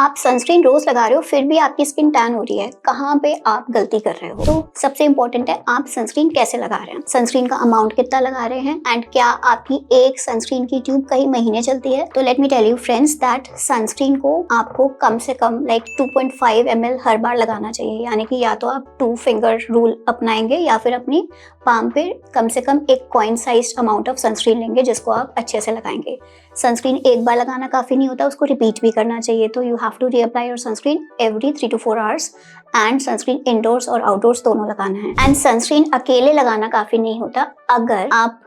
आप सनस्क्रीन रोज लगा रहे हो फिर भी आपकी स्किन टैन हो रही है, कहाँ पे आप गलती कर रहे हो? तो सबसे इंपॉर्टेंट है आप सनस्क्रीन कैसे लगा रहे हैं, सनस्क्रीन का अमाउंट कितना लगा रहे हैं एंड क्या आपकी एक सनस्क्रीन की ट्यूब कई महीने चलती है। तो let me tell you friends that sunscreen को आपको कम से कम लाइक 2.5 ml हर बार लगाना चाहिए, यानी कि या तो आप 2 फिंगर रूल अपनाएंगे या फिर अपनी पाम पे कम से कम एक coin size amount of sunscreen लेंगे जिसको आप अच्छे से लगाएंगे। सनस्क्रीन एक बार लगाना काफी नहीं होता, उसको रिपीट भी करना चाहिए। तो you have to reapply your sunscreen every 3 to 4 hours and sunscreen indoors और आउटडोर्स दोनों लगाना है। एंड सनस्क्रीन अकेले लगाना काफी नहीं होता, अगर आप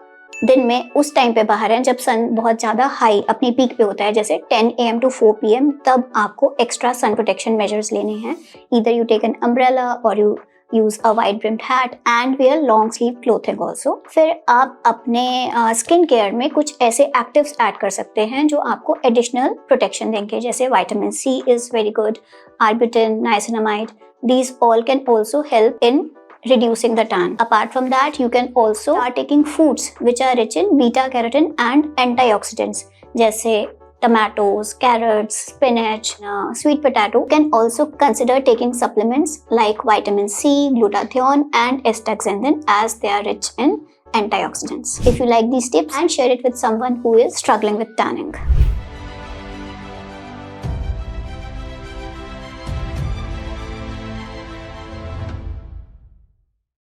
दिन में उस टाइम पे बाहर हैं जब सन बहुत ज्यादा हाई अपनी पीक पे होता है, जैसे 10 AM to 4 PM, तब आपको एक्स्ट्रा सन प्रोटेक्शन मेजर्स लेने हैं। Either you take an umbrella or you use a wide brimmed hat and wear long sleeve clothing also. फिर आप अपने स्किन केयर में कुछ ऐसे एक्टिव्स ऐड कर सकते हैं जो आपको एडिशनल प्रोटेक्शन देंगे, जैसे vitamin C is very good, arbutin, niacinamide, these all can also help in reducing the tan. Apart from that, you can also start taking foods which are rich in beta carotene and antioxidants, जैसे tomatoes, carrots, spinach, sweet potato. You can also consider taking supplements like vitamin C, glutathione and astaxanthin as they are rich in antioxidants. If you like these tips, and share it with someone who is struggling with tanning.